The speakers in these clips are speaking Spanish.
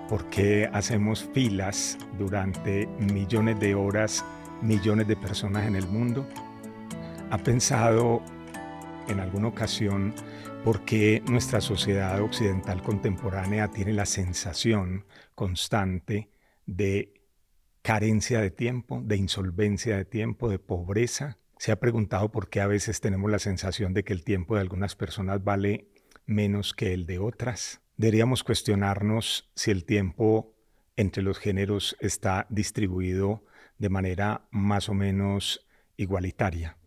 ¿Por qué hacemos filas durante millones de horas, millones de personas en el mundo? ¿Ha pensado en alguna ocasión por qué nuestra sociedad occidental contemporánea tiene la sensación constante de carencia de tiempo, de insolvencia de tiempo, de pobreza? ¿Se ha preguntado por qué a veces tenemos la sensación de que el tiempo de algunas personas vale menos que el de otras? Deberíamos cuestionarnos si el tiempo entre los géneros está distribuido de manera más o menos igualitaria.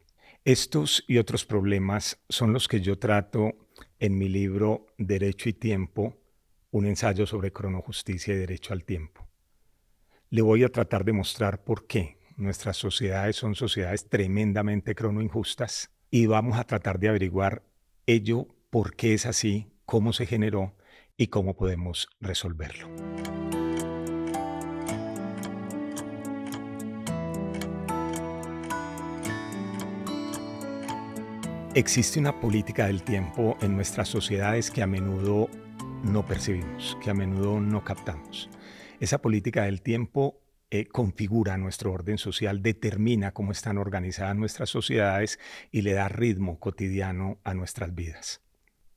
Estos y otros problemas son los que yo trato en mi libro Derecho y Tiempo, un ensayo sobre cronojusticia y derecho al tiempo. Le voy a tratar de mostrar por qué nuestras sociedades son sociedades tremendamente cronoinjustas y vamos a tratar de averiguar ello, por qué es así, cómo se generó y cómo podemos resolverlo. Existe una política del tiempo en nuestras sociedades que a menudo no percibimos, que a menudo no captamos. Esa política del tiempo configura nuestro orden social, determina cómo están organizadas nuestras sociedades y le da ritmo cotidiano a nuestras vidas.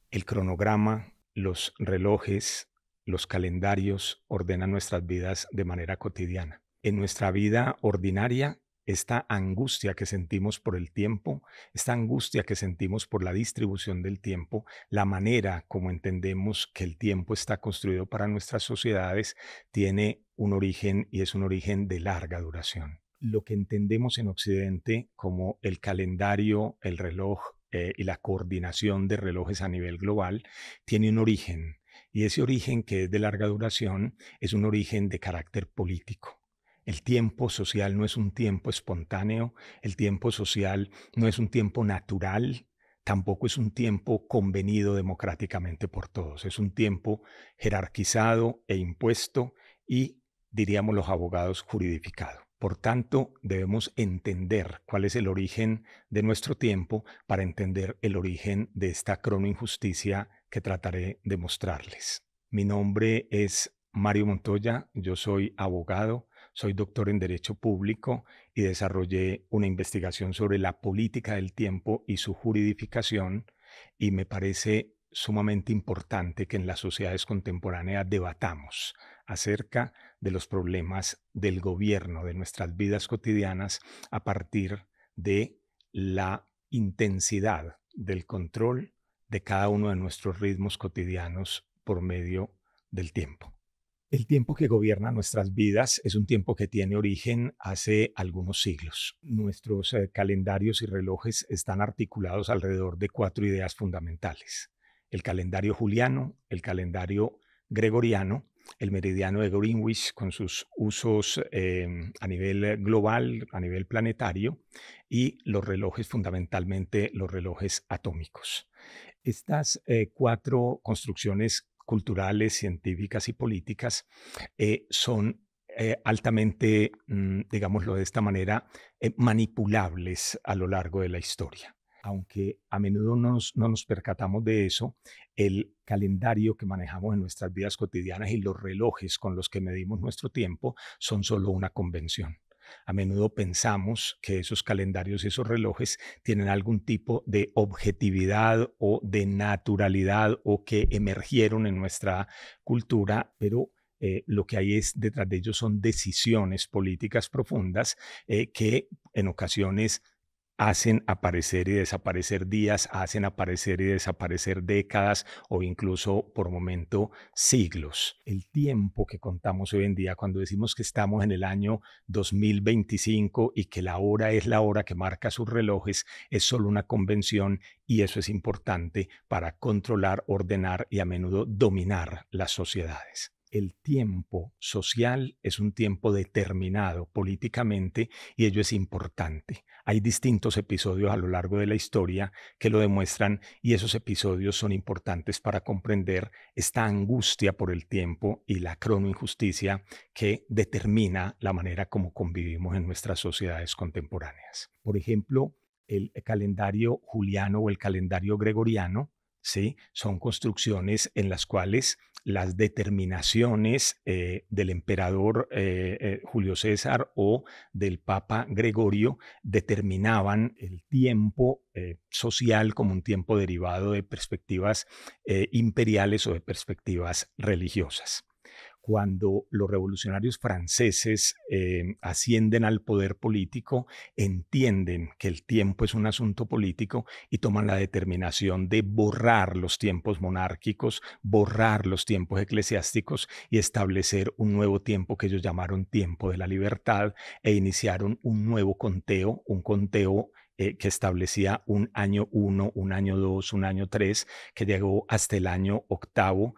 El cronograma, los relojes, los calendarios ordenan nuestras vidas de manera cotidiana. En nuestra vida ordinaria, esta angustia que sentimos por el tiempo, esta angustia que sentimos por la distribución del tiempo, la manera como entendemos que el tiempo está construido para nuestras sociedades, tiene un origen y es un origen de larga duración. Lo que entendemos en Occidente como el calendario, el reloj y la coordinación de relojes a nivel global tiene un origen, y ese origen, que es de larga duración, es un origen de carácter político. El tiempo social no es un tiempo espontáneo, el tiempo social no es un tiempo natural, tampoco es un tiempo convenido democráticamente por todos, es un tiempo jerarquizado e impuesto y, diríamos los abogados, juridificado. Por tanto, debemos entender cuál es el origen de nuestro tiempo para entender el origen de esta cronoinjusticia que trataré de mostrarles. Mi nombre es Mario Montoya, yo soy abogado, soy doctor en Derecho Público y desarrollé una investigación sobre la política del tiempo y su juridificación, y me parece sumamente importante que en las sociedades contemporáneas debatamos acerca de los problemas del gobierno de nuestras vidas cotidianas a partir de la intensidad del control de cada uno de nuestros ritmos cotidianos por medio del tiempo. El tiempo que gobierna nuestras vidas es un tiempo que tiene origen hace algunos siglos. Nuestros calendarios y relojes están articulados alrededor de 4 ideas fundamentales: el calendario juliano, el calendario gregoriano, el meridiano de Greenwich con sus usos a nivel global, a nivel planetario, y los relojes, fundamentalmente los relojes atómicos. Estas 4 construcciones culturales, científicas y políticas son altamente, digámoslo de esta manera, manipulables a lo largo de la historia. Aunque a menudo no nos percatamos de eso, el calendario que manejamos en nuestras vidas cotidianas y los relojes con los que medimos nuestro tiempo son solo una convención. A menudo pensamos que esos calendarios y esos relojes tienen algún tipo de objetividad o de naturalidad o que emergieron en nuestra cultura, pero lo que hay es detrás de ellos son decisiones políticas profundas que en ocasiones hacen aparecer y desaparecer días, hacen aparecer y desaparecer décadas o incluso por momento siglos. El tiempo que contamos hoy en día, cuando decimos que estamos en el año 2025 y que la hora es la hora que marca sus relojes, es solo una convención, y eso es importante para controlar, ordenar y a menudo dominar las sociedades. El tiempo social es un tiempo determinado políticamente y ello es importante. Hay distintos episodios a lo largo de la historia que lo demuestran, y esos episodios son importantes para comprender esta angustia por el tiempo y la cronoinjusticia que determina la manera como convivimos en nuestras sociedades contemporáneas. Por ejemplo, el calendario juliano o el calendario gregoriano, ¿sí? Son construcciones en las cuales las determinaciones del emperador Julio César o del Papa Gregorio determinaban el tiempo social como un tiempo derivado de perspectivas imperiales o de perspectivas religiosas. Cuando los revolucionarios franceses ascienden al poder político, entienden que el tiempo es un asunto político y toman la determinación de borrar los tiempos monárquicos, borrar los tiempos eclesiásticos y establecer un nuevo tiempo que ellos llamaron tiempo de la libertad e iniciaron un nuevo conteo, un conteo que establecía un año 1, un año 2, un año 3, que llegó hasta el año octavo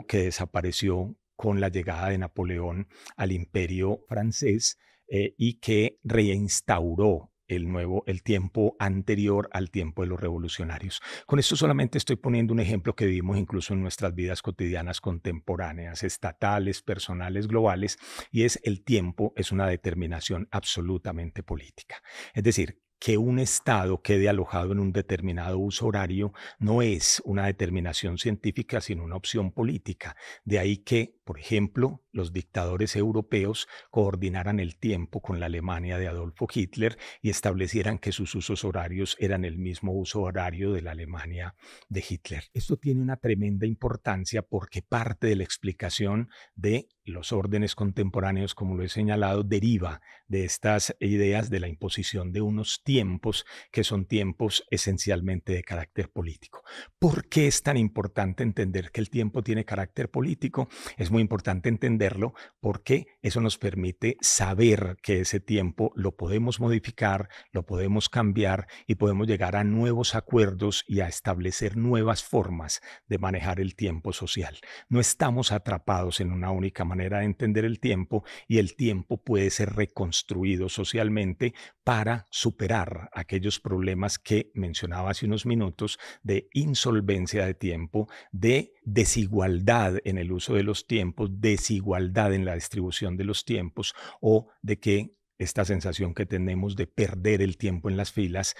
que desapareció con la llegada de Napoleón al imperio francés y que reinstauró el tiempo anterior al tiempo de los revolucionarios. Con esto solamente estoy poniendo un ejemplo que vivimos incluso en nuestras vidas cotidianas contemporáneas, estatales, personales, globales, y es el tiempo es una determinación absolutamente política. Es decir, que un Estado quede alojado en un determinado uso horario no es una determinación científica, sino una opción política. De ahí que, por ejemplo, los dictadores europeos coordinaran el tiempo con la Alemania de Adolfo Hitler y establecieran que sus usos horarios eran el mismo uso horario de la Alemania de Hitler. Esto tiene una tremenda importancia porque parte de la explicación de los órdenes contemporáneos, como lo he señalado, deriva de estas ideas de la imposición de unos tiempos que son tiempos esencialmente de carácter político. ¿Por qué es tan importante entender que el tiempo tiene carácter político? Es muy importante entenderlo porque eso nos permite saber que ese tiempo lo podemos modificar, lo podemos cambiar y podemos llegar a nuevos acuerdos y a establecer nuevas formas de manejar el tiempo social. No estamos atrapados en una única manera de entender el tiempo y el tiempo puede ser reconstruido socialmente para superar aquellos problemas que mencionaba hace unos minutos de insolvencia de tiempo, de desigualdad en el uso de los tiempos, desigualdad en la distribución de los tiempos o de que esta sensación que tenemos de perder el tiempo en las filas,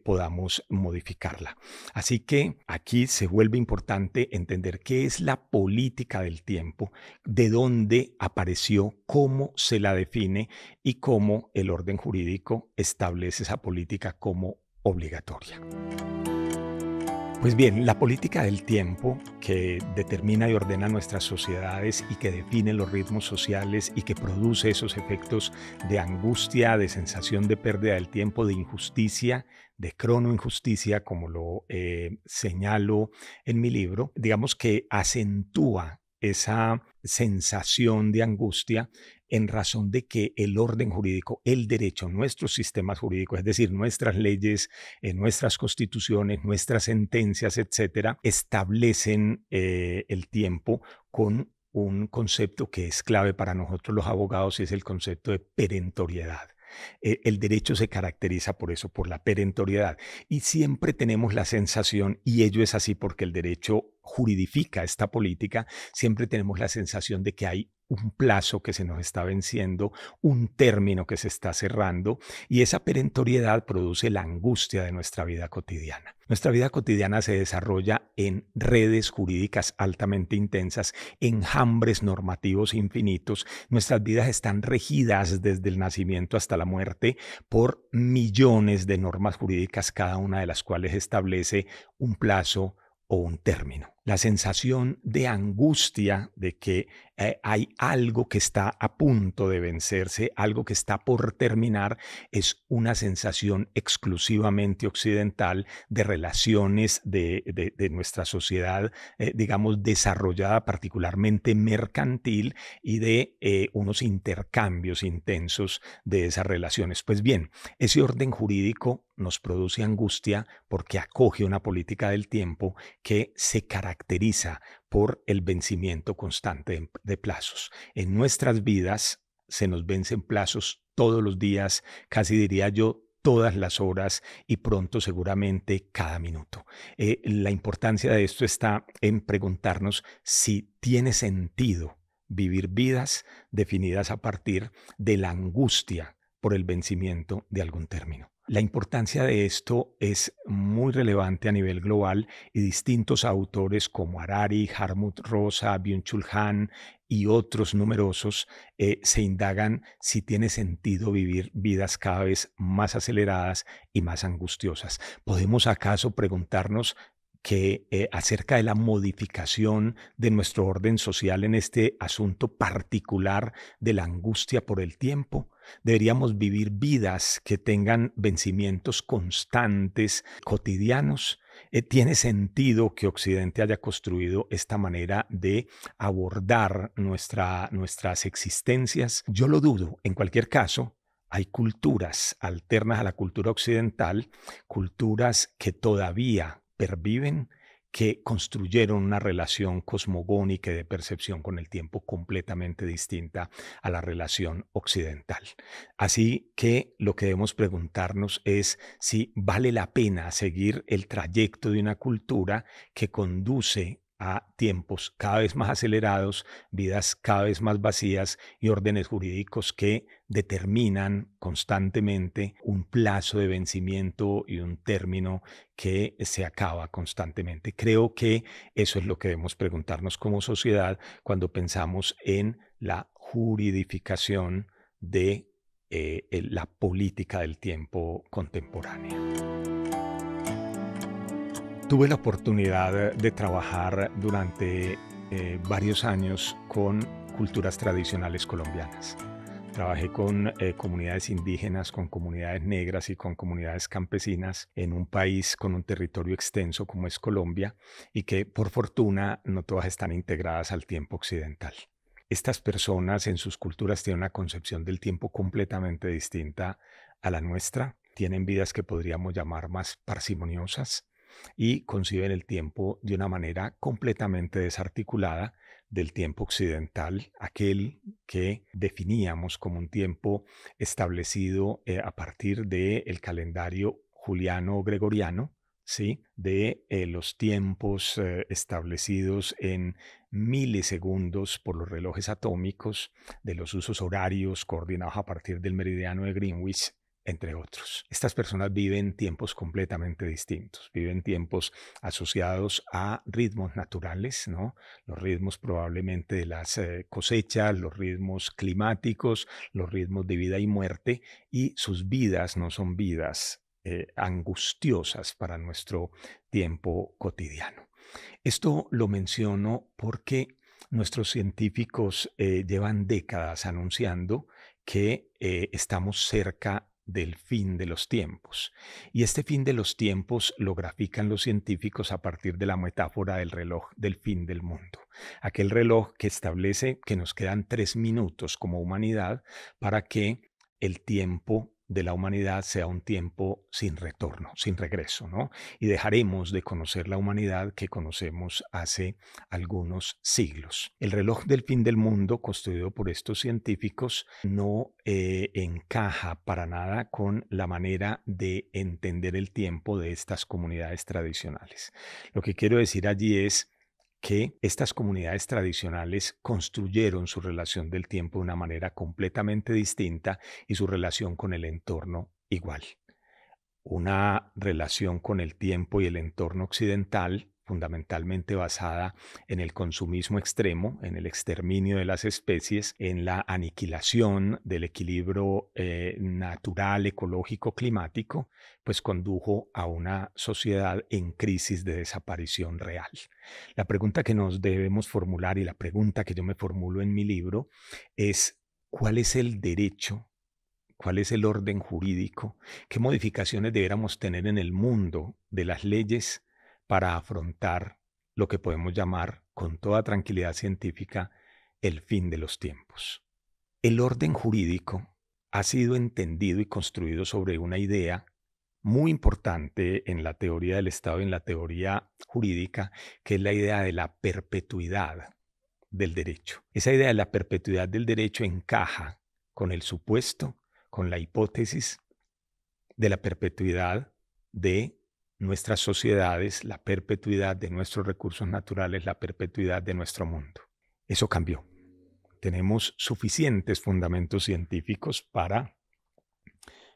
podamos modificarla. Así que aquí se vuelve importante entender qué es la política del tiempo, de dónde apareció, cómo se la define y cómo el orden jurídico establece esa política como obligatoria. Pues bien, la política del tiempo que determina y ordena nuestras sociedades y que define los ritmos sociales y que produce esos efectos de angustia, de sensación de pérdida del tiempo, de injusticia, de cronoinjusticia, como lo señalo en mi libro, digamos que acentúa esa sensación de angustia en razón de que el orden jurídico, el derecho, nuestros sistemas jurídicos, es decir, nuestras leyes, nuestras constituciones, nuestras sentencias, etcétera, establecen el tiempo con un concepto que es clave para nosotros los abogados y es el concepto de perentoriedad. El derecho se caracteriza por eso, por la perentoriedad. Y siempre tenemos la sensación, y ello es así porque el derecho juridifica esta política, siempre tenemos la sensación de que hay un plazo que se nos está venciendo, un término que se está cerrando, y esa perentoriedad produce la angustia de nuestra vida cotidiana. Nuestra vida cotidiana se desarrolla en redes jurídicas altamente intensas, enjambres normativos infinitos. Nuestras vidas están regidas desde el nacimiento hasta la muerte por millones de normas jurídicas, cada una de las cuales establece un plazo o un término. La sensación de angustia de que hay algo que está a punto de vencerse, algo que está por terminar, es una sensación exclusivamente occidental de relaciones de nuestra sociedad, digamos, desarrollada particularmente mercantil y de unos intercambios intensos de esas relaciones. Pues bien, ese orden jurídico nos produce angustia porque acoge una política del tiempo que se caracteriza por el vencimiento constante de plazos. En nuestras vidas se nos vencen plazos todos los días, casi diría yo, todas las horas y pronto seguramente cada minuto. La importancia de esto está en preguntarnos si tiene sentido vivir vidas definidas a partir de la angustia por el vencimiento de algún término. La importancia de esto es muy relevante a nivel global y distintos autores como Harari, Hartmut Rosa, Byung-Chul Han y otros numerosos se indagan si tiene sentido vivir vidas cada vez más aceleradas y más angustiosas. ¿Podemos acaso preguntarnos acerca de la modificación de nuestro orden social en este asunto particular de la angustia por el tiempo? Deberíamos vivir vidas que tengan vencimientos constantes, cotidianos. ¿Tiene sentido que Occidente haya construido esta manera de abordar nuestras existencias? Yo lo dudo. En cualquier caso, hay culturas alternas a la cultura occidental, culturas que todavía perviven, que construyeron una relación cosmogónica y de percepción con el tiempo completamente distinta a la relación occidental. Así que lo que debemos preguntarnos es si vale la pena seguir el trayecto de una cultura que conduce a tiempos cada vez más acelerados, vidas cada vez más vacías y órdenes jurídicos que determinan constantemente un plazo de vencimiento y un término que se acaba constantemente. Creo que eso es lo que debemos preguntarnos como sociedad cuando pensamos en la juridificación de la política del tiempo contemporánea. Tuve la oportunidad de trabajar durante varios años con culturas tradicionales colombianas. Trabajé con comunidades indígenas, con comunidades negras y con comunidades campesinas en un país con un territorio extenso como es Colombia y que por fortuna no todas están integradas al tiempo occidental. Estas personas en sus culturas tienen una concepción del tiempo completamente distinta a la nuestra. Tienen vidas que podríamos llamar más parsimoniosas y conciben el tiempo de una manera completamente desarticulada del tiempo occidental, aquel que definíamos como un tiempo establecido a partir del calendario juliano-gregoriano, ¿sí? De los tiempos establecidos en milisegundos por los relojes atómicos, de los usos horarios coordinados a partir del meridiano de Greenwich, entre otros. Estas personas viven tiempos completamente distintos, viven tiempos asociados a ritmos naturales, ¿no? Los ritmos probablemente de las cosechas, los ritmos climáticos, los ritmos de vida y muerte, y sus vidas no son vidas angustiosas para nuestro tiempo cotidiano. Esto lo menciono porque nuestros científicos llevan décadas anunciando que estamos cerca del fin de los tiempos. Y este fin de los tiempos lo grafican los científicos a partir de la metáfora del reloj del fin del mundo. Aquel reloj que establece que nos quedan 3 minutos como humanidad para que el tiempo de la humanidad sea un tiempo sin retorno, sin regreso, ¿no? Y dejaremos de conocer la humanidad que conocemos hace algunos siglos. El reloj del fin del mundo, construido por estos científicos, no encaja para nada con la manera de entender el tiempo de estas comunidades tradicionales. Lo que quiero decir allí es que estas comunidades tradicionales construyeron su relación del tiempo de una manera completamente distinta y su relación con el entorno igual. Una relación con el tiempo y el entorno occidental fundamentalmente basada en el consumismo extremo, en el exterminio de las especies, en la aniquilación del equilibrio natural, ecológico, climático, pues condujo a una sociedad en crisis de desaparición real. La pregunta que nos debemos formular y la pregunta que yo me formulo en mi libro es: ¿cuál es el derecho? ¿Cuál es el orden jurídico? ¿Qué modificaciones deberíamos tener en el mundo de las leyes para afrontar lo que podemos llamar, con toda tranquilidad científica, el fin de los tiempos? El orden jurídico ha sido entendido y construido sobre una idea muy importante en la teoría del Estado y en la teoría jurídica, que es la idea de la perpetuidad del derecho. Esa idea de la perpetuidad del derecho encaja con el supuesto, con la hipótesis de la perpetuidad de nuestras sociedades, la perpetuidad de nuestros recursos naturales, la perpetuidad de nuestro mundo. Eso cambió. Tenemos suficientes fundamentos científicos para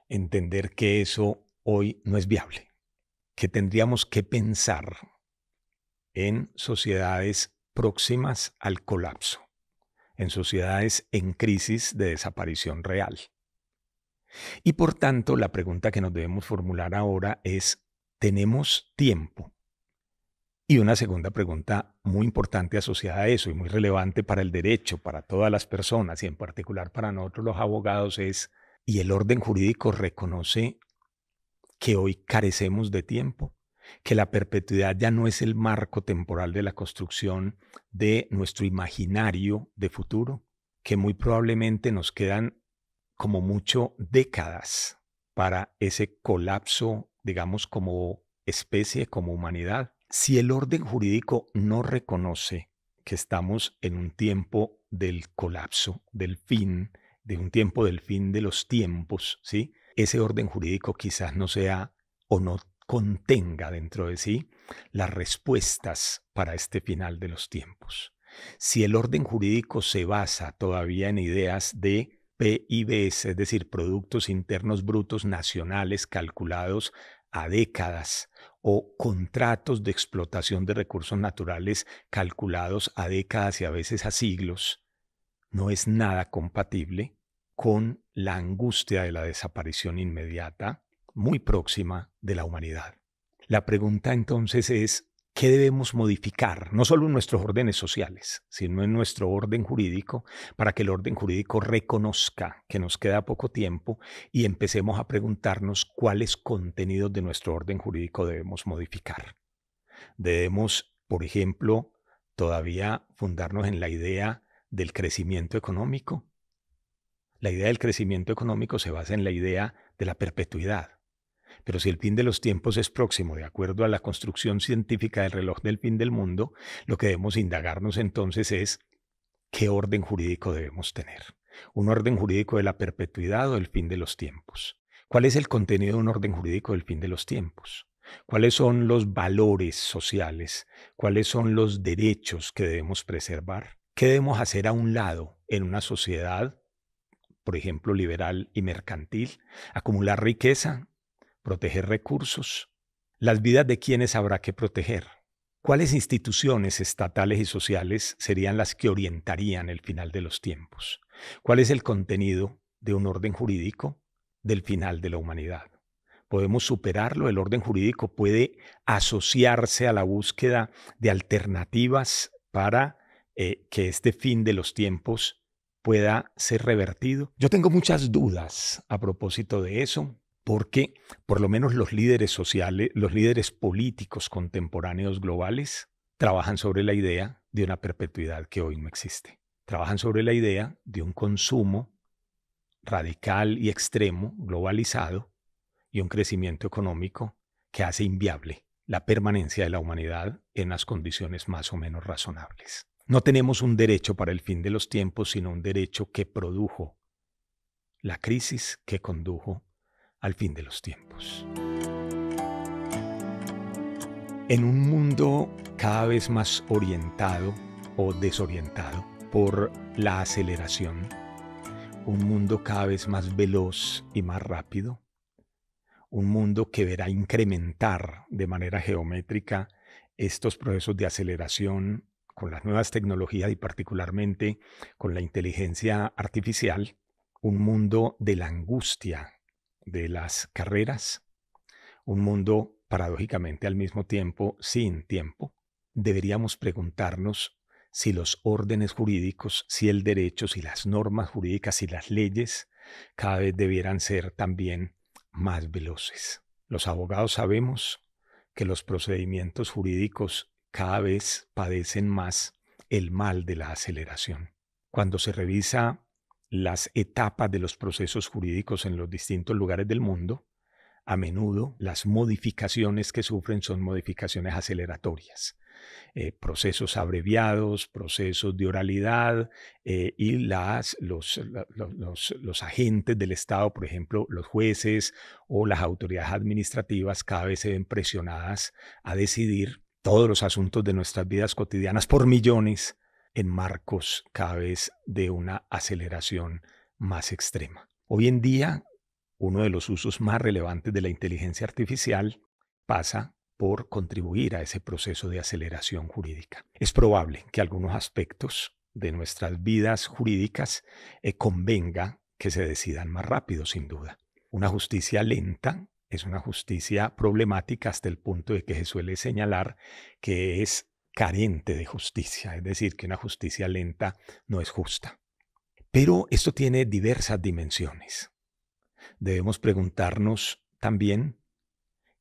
entender que eso hoy no es viable, que tendríamos que pensar en sociedades próximas al colapso, en sociedades en crisis de desaparición real. Y por tanto, la pregunta que nos debemos formular ahora es, ¿tenemos tiempo? Y una segunda pregunta muy importante asociada a eso y muy relevante para el derecho, para todas las personas y en particular para nosotros los abogados es, ¿y el orden jurídico reconoce que hoy carecemos de tiempo? Que la perpetuidad ya no es el marco temporal de la construcción de nuestro imaginario de futuro, que muy probablemente nos quedan como mucho décadas para ese colapso, digamos, como especie, como humanidad. Si el orden jurídico no reconoce que estamos en un tiempo del colapso, del fin, de un tiempo del fin de los tiempos, ¿sí? Ese orden jurídico quizás no sea o no contenga dentro de sí las respuestas para este final de los tiempos. Si el orden jurídico se basa todavía en ideas de PIBs, es decir, Productos Internos Brutos Nacionales calculados a décadas, o contratos de explotación de recursos naturales calculados a décadas y a veces a siglos, no es nada compatible con la angustia de la desaparición inmediata, muy próxima de la humanidad. La pregunta entonces es, ¿qué debemos modificar? No solo en nuestros órdenes sociales, sino en nuestro orden jurídico, para que el orden jurídico reconozca que nos queda poco tiempo y empecemos a preguntarnos cuáles contenidos de nuestro orden jurídico debemos modificar. Debemos, por ejemplo, todavía fundarnos en la idea del crecimiento económico. La idea del crecimiento económico se basa en la idea de la perpetuidad. Pero si el fin de los tiempos es próximo, de acuerdo a la construcción científica del reloj del fin del mundo, lo que debemos indagarnos entonces es qué orden jurídico debemos tener. ¿Un orden jurídico de la perpetuidad o del fin de los tiempos? ¿Cuál es el contenido de un orden jurídico del fin de los tiempos? ¿Cuáles son los valores sociales? ¿Cuáles son los derechos que debemos preservar? ¿Qué debemos hacer a un lado en una sociedad, por ejemplo, liberal y mercantil? ¿Acumular riqueza? ¿Proteger recursos? ¿Las vidas de quiénes habrá que proteger? ¿Cuáles instituciones estatales y sociales serían las que orientarían el final de los tiempos? ¿Cuál es el contenido de un orden jurídico del final de la humanidad? ¿Podemos superarlo? ¿El orden jurídico puede asociarse a la búsqueda de alternativas para que este fin de los tiempos pueda ser revertido? Yo tengo muchas dudas a propósito de eso, porque por lo menos los líderes sociales, los líderes políticos contemporáneos globales, trabajan sobre la idea de una perpetuidad que hoy no existe. Trabajan sobre la idea de un consumo radical y extremo, globalizado, y un crecimiento económico que hace inviable la permanencia de la humanidad en las condiciones más o menos razonables. No tenemos un derecho para el fin de los tiempos, sino un derecho que produjo la crisis que condujo al fin de los tiempos. En un mundo cada vez más orientado o desorientado por la aceleración, un mundo cada vez más veloz y más rápido, un mundo que verá incrementar de manera geométrica estos procesos de aceleración con las nuevas tecnologías y particularmente con la inteligencia artificial, un mundo de la angustia de las carreras, un mundo paradójicamente al mismo tiempo sin tiempo. Deberíamos preguntarnos si los órdenes jurídicos, si el derecho, si las normas jurídicas, si las leyes cada vez debieran ser también más veloces. Los abogados sabemos que los procedimientos jurídicos cada vez padecen más el mal de la aceleración. Cuando se revisa las etapas de los procesos jurídicos en los distintos lugares del mundo, a menudo las modificaciones que sufren son modificaciones aceleratorias. Procesos abreviados, procesos de oralidad y los agentes del Estado, por ejemplo, los jueces o las autoridades administrativas, cada vez se ven presionadas a decidir todos los asuntos de nuestras vidas cotidianas por millones en marcos cada vez de una aceleración más extrema. Hoy en día uno de los usos más relevantes de la inteligencia artificial pasa por contribuir a ese proceso de aceleración jurídica. Es probable que algunos aspectos de nuestras vidas jurídicas convenga que se decidan más rápido, sin duda. Una justicia lenta es una justicia problemática hasta el punto de que se suele señalar que es carente de justicia, es decir, que una justicia lenta no es justa. Pero esto tiene diversas dimensiones. Debemos preguntarnos también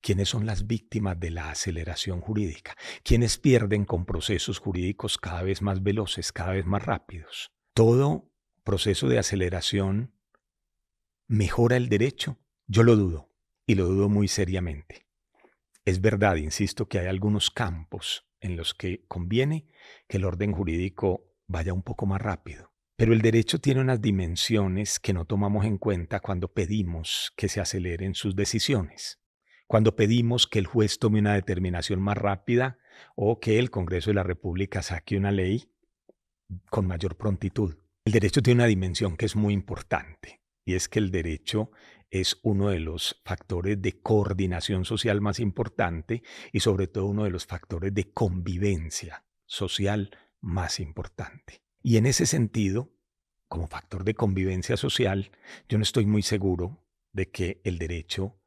quiénes son las víctimas de la aceleración jurídica, quiénes pierden con procesos jurídicos cada vez más veloces, cada vez más rápidos. Todo proceso de aceleración mejora el derecho. Yo lo dudo, y lo dudo muy seriamente. Es verdad, insisto, que hay algunos campos en los que conviene que el orden jurídico vaya un poco más rápido. Pero el derecho tiene unas dimensiones que no tomamos en cuenta cuando pedimos que se aceleren sus decisiones, cuando pedimos que el juez tome una determinación más rápida o que el Congreso de la República saque una ley con mayor prontitud. El derecho tiene una dimensión que es muy importante, y es que el derecho es uno de los factores de coordinación social más importante y sobre todo uno de los factores de convivencia social más importante. Y en ese sentido, como factor de convivencia social, yo no estoy muy seguro de que el derecho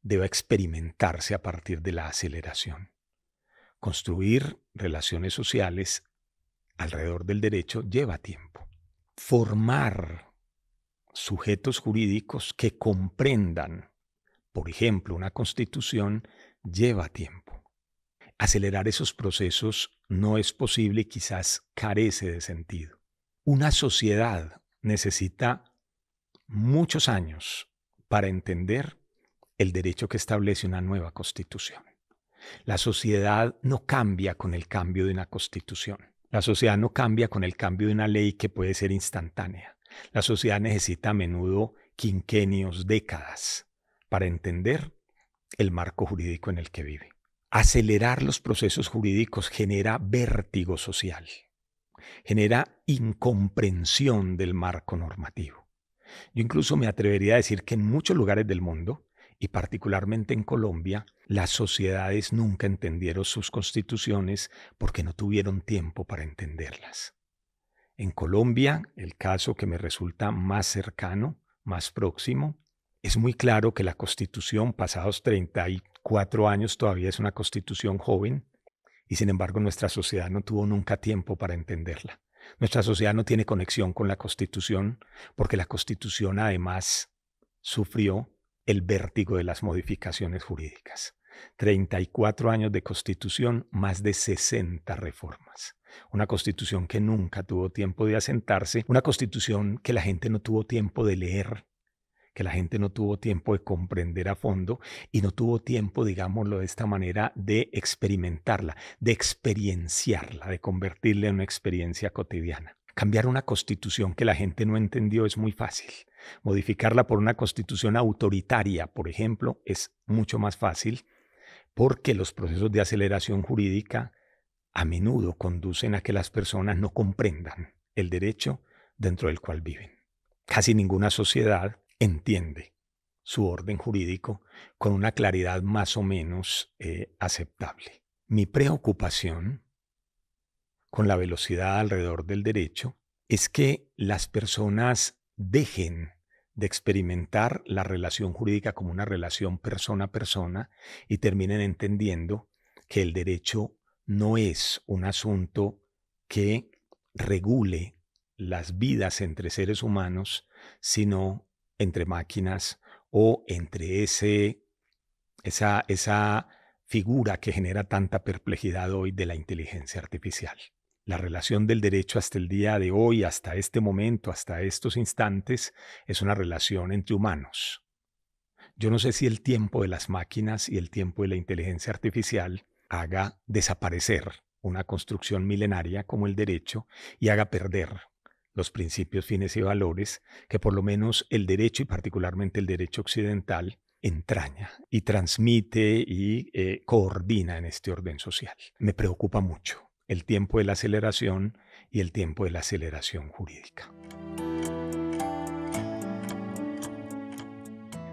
deba experimentarse a partir de la aceleración. Construir relaciones sociales alrededor del derecho lleva tiempo. Formar sujetos jurídicos que comprendan, por ejemplo, una constitución, lleva tiempo. Acelerar esos procesos no es posible y quizás carece de sentido. Una sociedad necesita muchos años para entender el derecho que establece una nueva constitución. La sociedad no cambia con el cambio de una constitución. La sociedad no cambia con el cambio de una ley que puede ser instantánea. La sociedad necesita a menudo quinquenios, décadas, para entender el marco jurídico en el que vive. Acelerar los procesos jurídicos genera vértigo social, genera incomprensión del marco normativo. Yo incluso me atrevería a decir que en muchos lugares del mundo, y particularmente en Colombia, las sociedades nunca entendieron sus constituciones porque no tuvieron tiempo para entenderlas. En Colombia, el caso que me resulta más cercano, más próximo, es muy claro que la Constitución, pasados 34 años, todavía es una Constitución joven y sin embargo nuestra sociedad no tuvo nunca tiempo para entenderla. Nuestra sociedad no tiene conexión con la Constitución porque la Constitución además sufrió el vértigo de las modificaciones jurídicas. 34 años de Constitución, más de 60 reformas. Una Constitución que nunca tuvo tiempo de asentarse, una Constitución que la gente no tuvo tiempo de leer, que la gente no tuvo tiempo de comprender a fondo y no tuvo tiempo, digámoslo de esta manera, de experimentarla, de experienciarla, de convertirla en una experiencia cotidiana. Cambiar una constitución que la gente no entendió es muy fácil. Modificarla por una constitución autoritaria, por ejemplo, es mucho más fácil porque los procesos de aceleración jurídica a menudo conducen a que las personas no comprendan el derecho dentro del cual viven. Casi ninguna sociedad entiende su orden jurídico con una claridad más o menos aceptable. Mi preocupación con la velocidad alrededor del derecho es que las personas dejen de experimentar la relación jurídica como una relación persona a persona y terminen entendiendo que el derecho no es un asunto que regule las vidas entre seres humanos, sino entre máquinas o entre esa figura que genera tanta perplejidad hoy de la inteligencia artificial. La relación del derecho hasta el día de hoy, hasta este momento, hasta estos instantes, es una relación entre humanos. Yo no sé si el tiempo de las máquinas y el tiempo de la inteligencia artificial haga desaparecer una construcción milenaria como el derecho y haga perder los principios, fines y valores que por lo menos el derecho y particularmente el derecho occidental entraña y transmite y coordina en este orden social. Me preocupa mucho el tiempo de la aceleración y el tiempo de la aceleración jurídica.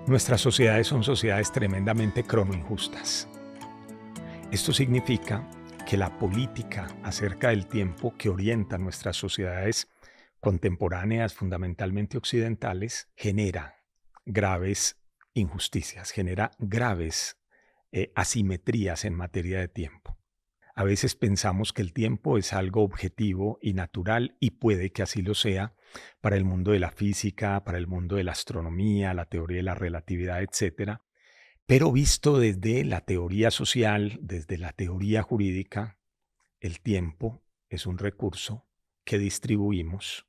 Nuestras sociedades son sociedades tremendamente cronoinjustas. Esto significa que la política acerca del tiempo que orienta nuestras sociedades contemporáneas, fundamentalmente occidentales, genera graves injusticias, genera graves asimetrías en materia de tiempo. A veces pensamos que el tiempo es algo objetivo y natural, y puede que así lo sea para el mundo de la física, para el mundo de la astronomía, la teoría de la relatividad, etcétera. Pero visto desde la teoría social, desde la teoría jurídica, el tiempo es un recurso que distribuimos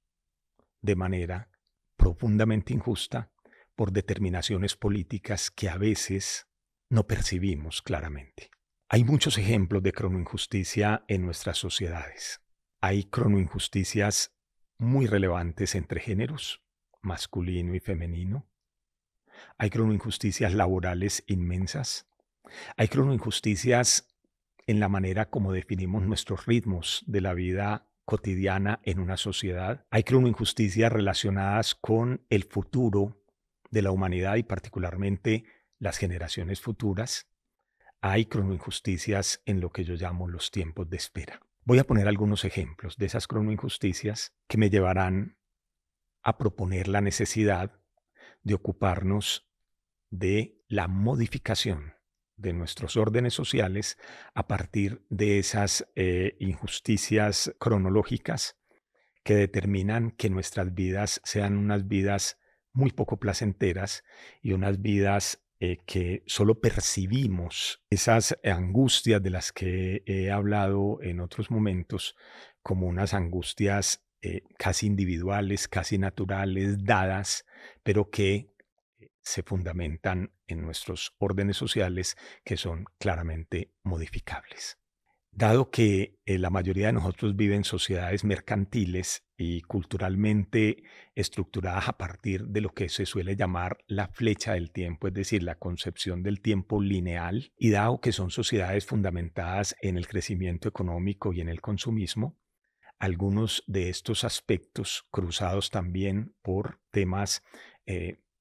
de manera profundamente injusta por determinaciones políticas que a veces no percibimos claramente. Hay muchos ejemplos de cronoinjusticia en nuestras sociedades. Hay cronoinjusticias muy relevantes entre géneros, masculino y femenino. Hay cronoinjusticias laborales inmensas. Hay cronoinjusticias en la manera como definimos nuestros ritmos de la vida cotidiana en una sociedad. Hay cronoinjusticias relacionadas con el futuro de la humanidad y particularmente las generaciones futuras. Hay cronoinjusticias en lo que yo llamo los tiempos de espera. Voy a poner algunos ejemplos de esas cronoinjusticias que me llevarán a proponer la necesidad de ocuparnos de la modificación de nuestros órdenes sociales a partir de esas injusticias cronológicas que determinan que nuestras vidas sean unas vidas muy poco placenteras y unas vidas que solo percibimos esas angustias de las que he hablado en otros momentos como unas angustias casi individuales, casi naturales, dadas, pero que se fundamentan en nuestros órdenes sociales que son claramente modificables. Dado que la mayoría de nosotros vive en sociedades mercantiles y culturalmente estructuradas a partir de lo que se suele llamar la flecha del tiempo, es decir, la concepción del tiempo lineal, y dado que son sociedades fundamentadas en el crecimiento económico y en el consumismo, algunos de estos aspectos cruzados también por temas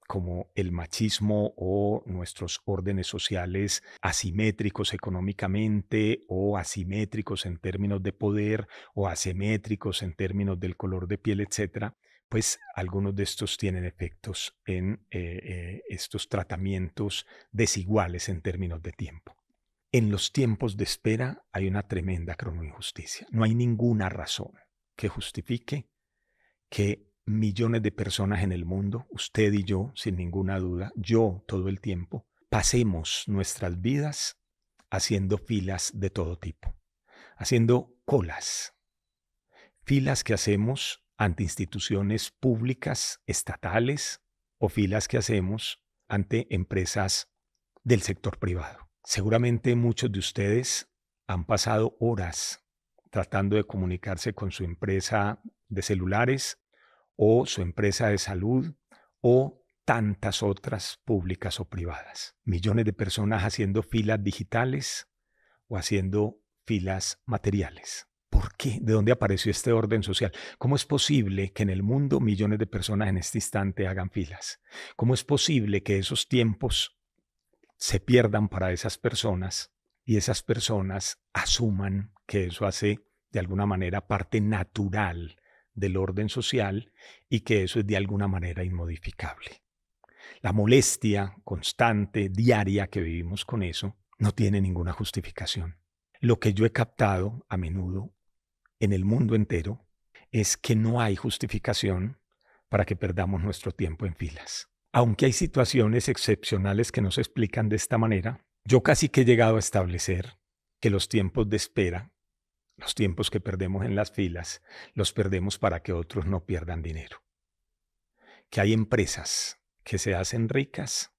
como el machismo o nuestros órdenes sociales asimétricos económicamente o asimétricos en términos de poder o asimétricos en términos del color de piel, etcétera, pues algunos de estos tienen efectos en estos tratamientos desiguales en términos de tiempo. En los tiempos de espera hay una tremenda cronoinjusticia. No hay ninguna razón que justifique que millones de personas en el mundo, usted y yo, sin ninguna duda, yo todo el tiempo, pasemos nuestras vidas haciendo filas de todo tipo, haciendo colas, filas que hacemos ante instituciones públicas, estatales, o filas que hacemos ante empresas del sector privado. Seguramente muchos de ustedes han pasado horas tratando de comunicarse con su empresa de celulares o su empresa de salud o tantas otras públicas o privadas. Millones de personas haciendo filas digitales o haciendo filas materiales. ¿Por qué? ¿De dónde apareció este orden social? ¿Cómo es posible que en el mundo millones de personas en este instante hagan filas? ¿Cómo es posible que esos tiempos se pierdan para esas personas y esas personas asuman que eso hace de alguna manera parte natural del orden social y que eso es de alguna manera inmodificable? La molestia constante, diaria que vivimos con eso, no tiene ninguna justificación. Lo que yo he captado a menudo en el mundo entero es que no hay justificación para que perdamos nuestro tiempo en filas. Aunque hay situaciones excepcionales que no se explican de esta manera, yo casi que he llegado a establecer que los tiempos de espera, los tiempos que perdemos en las filas, los perdemos para que otros no pierdan dinero. Que hay empresas que se hacen ricas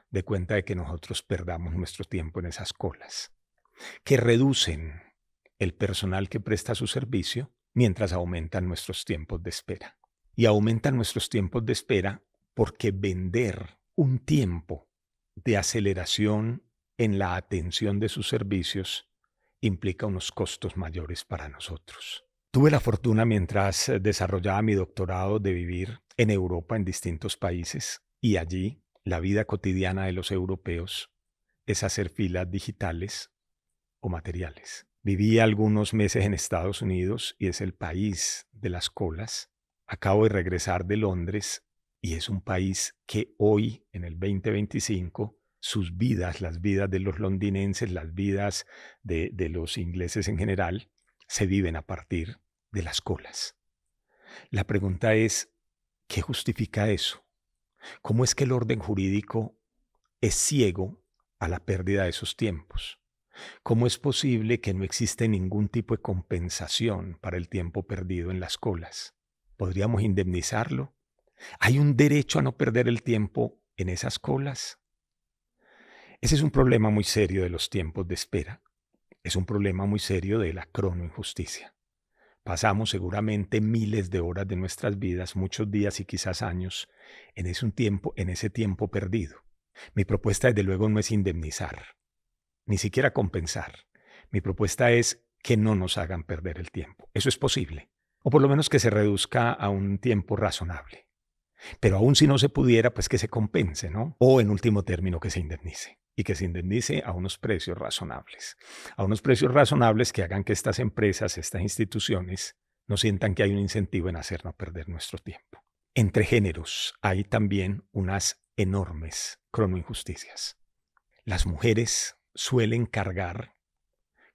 de cuenta de que nosotros perdamos nuestro tiempo en esas colas. Que reducen el personal que presta su servicio mientras aumentan nuestros tiempos de espera. Y aumentan nuestros tiempos de espera porque vender un tiempo de aceleración en la atención de sus servicios implica unos costos mayores para nosotros. Tuve la fortuna mientras desarrollaba mi doctorado de vivir en Europa en distintos países y allí la vida cotidiana de los europeos es hacer filas digitales o materiales. Viví algunos meses en Estados Unidos y es el país de las colas. Acabo de regresar de Londres y es un país que hoy, en el 2025, sus vidas, las vidas de los londinenses, las vidas de los ingleses en general, se viven a partir de las colas. La pregunta es, ¿qué justifica eso? ¿Cómo es que el orden jurídico es ciego a la pérdida de esos tiempos? ¿Cómo es posible que no existe ningún tipo de compensación para el tiempo perdido en las colas? ¿Podríamos indemnizarlo? ¿Hay un derecho a no perder el tiempo en esas colas? Ese es un problema muy serio de los tiempos de espera. Es un problema muy serio de la cronoinjusticia. Pasamos seguramente miles de horas de nuestras vidas, muchos días y quizás años, en ese tiempo perdido. Mi propuesta, desde luego, no es indemnizar, ni siquiera compensar. Mi propuesta es que no nos hagan perder el tiempo. Eso es posible. O por lo menos que se reduzca a un tiempo razonable. Pero aún si no se pudiera, pues que se compense, ¿no? O en último término, que se indemnice. Y que se indemnice a unos precios razonables. A unos precios razonables que hagan que estas empresas, estas instituciones, no sientan que hay un incentivo en hacernos perder nuestro tiempo. Entre géneros hay también unas enormes cronoinjusticias. Las mujeres suelen cargar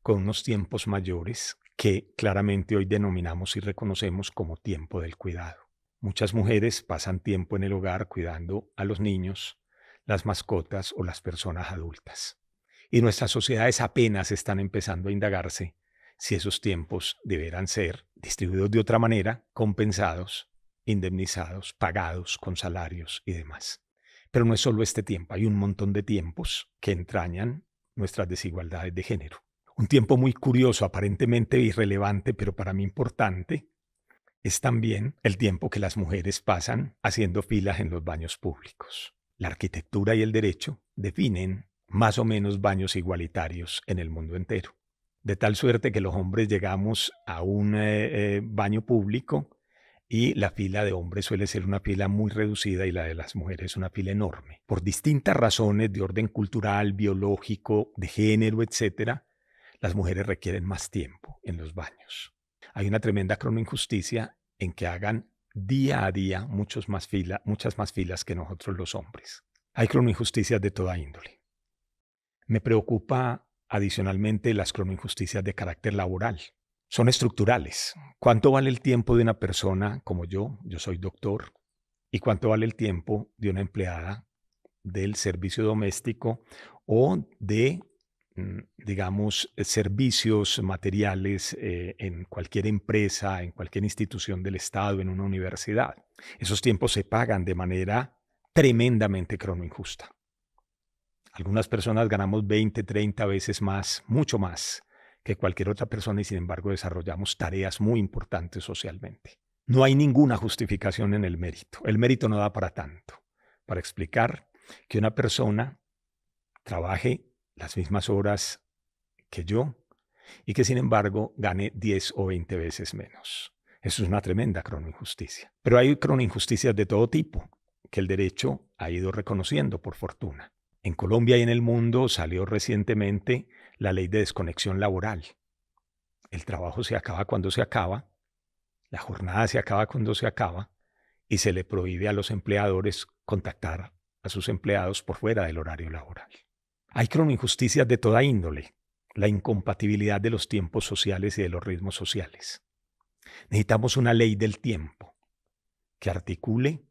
con unos tiempos mayores que claramente hoy denominamos y reconocemos como tiempo del cuidado. Muchas mujeres pasan tiempo en el hogar cuidando a los niños, las mascotas o las personas adultas. Y nuestras sociedades apenas están empezando a indagarse si esos tiempos deberán ser distribuidos de otra manera, compensados, indemnizados, pagados con salarios y demás. Pero no es solo este tiempo, hay un montón de tiempos que entrañan nuestras desigualdades de género. Un tiempo muy curioso, aparentemente irrelevante, pero para mí importante, es también el tiempo que las mujeres pasan haciendo filas en los baños públicos. La arquitectura y el derecho definen más o menos baños igualitarios en el mundo entero. De tal suerte que los hombres llegamos a un baño público y la fila de hombres suele ser una fila muy reducida y la de las mujeres una fila enorme. Por distintas razones de orden cultural, biológico, de género, etc., las mujeres requieren más tiempo en los baños. Hay una tremenda cronoinjusticia en que hagan día a día muchas más filas que nosotros los hombres. Hay cronoinjusticias de toda índole. Me preocupa adicionalmente las cronoinjusticias de carácter laboral. Son estructurales. ¿Cuánto vale el tiempo de una persona como yo? Yo soy doctor. ¿Y cuánto vale el tiempo de una empleada del servicio doméstico o de, digamos, servicios materiales en cualquier empresa, en cualquier institución del Estado, en una universidad? Esos tiempos se pagan de manera tremendamente cronoinjusta. Algunas personas ganamos 20, 30 veces más, mucho más que cualquier otra persona y sin embargo desarrollamos tareas muy importantes socialmente. No hay ninguna justificación en el mérito. El mérito no da para tanto, para explicar que una persona trabaje las mismas horas que yo y que sin embargo gane 10 o 20 veces menos. Eso es una tremenda cronoinjusticia. Pero hay cronoinjusticias de todo tipo que el derecho ha ido reconociendo, por fortuna. En Colombia y en el mundo salió recientemente la ley de desconexión laboral. El trabajo se acaba cuando se acaba, la jornada se acaba cuando se acaba y se le prohíbe a los empleadores contactar a sus empleados por fuera del horario laboral. Hay cronoinjusticias de toda índole, la incompatibilidad de los tiempos sociales y de los ritmos sociales. Necesitamos una ley del tiempo que articule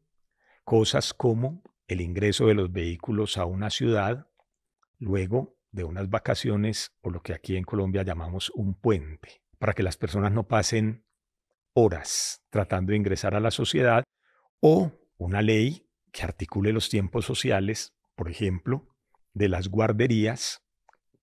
cosas como el ingreso de los vehículos a una ciudad luego de unas vacaciones o lo que aquí en Colombia llamamos un puente, para que las personas no pasen horas tratando de ingresar a la sociedad, o una ley que articule los tiempos sociales, por ejemplo, de las guarderías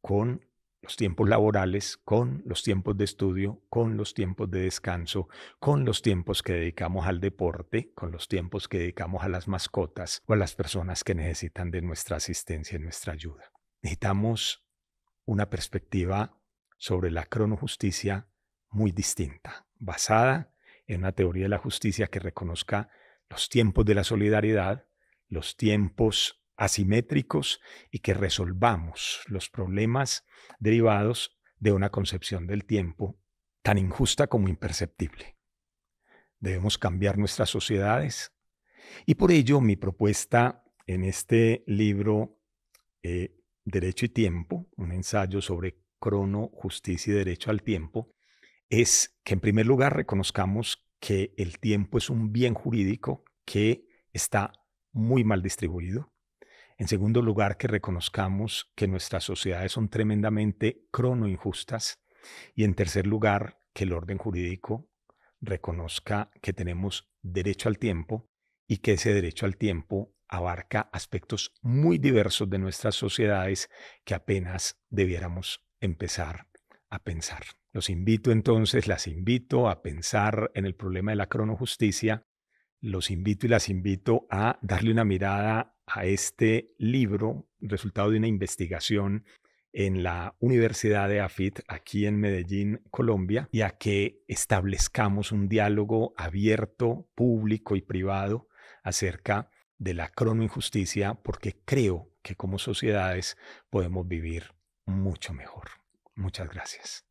con los tiempos laborales, con los tiempos de estudio, con los tiempos de descanso, con los tiempos que dedicamos al deporte, con los tiempos que dedicamos a las mascotas o a las personas que necesitan de nuestra asistencia y nuestra ayuda. Necesitamos una perspectiva sobre la cronojusticia muy distinta, basada en una teoría de la justicia que reconozca los tiempos de la solidaridad, los tiempos asimétricos y que resolvamos los problemas derivados de una concepción del tiempo tan injusta como imperceptible. Debemos cambiar nuestras sociedades y por ello mi propuesta en este libro, Derecho y Tiempo, un ensayo sobre crono, justicia y derecho al tiempo, es que en primer lugar reconozcamos que el tiempo es un bien jurídico que está muy mal distribuido. En segundo lugar, que reconozcamos que nuestras sociedades son tremendamente cronoinjustas. Y en tercer lugar, que el orden jurídico reconozca que tenemos derecho al tiempo y que ese derecho al tiempo abarca aspectos muy diversos de nuestras sociedades que apenas debiéramos empezar a pensar. Los invito entonces, las invito a pensar en el problema de la cronojusticia. Los invito y las invito a darle una mirada a este libro, resultado de una investigación en la Universidad de AFIT, aquí en Medellín, Colombia, y a que establezcamos un diálogo abierto, público y privado acerca de la cronoinjusticia, porque creo que como sociedades podemos vivir mucho mejor. Muchas gracias.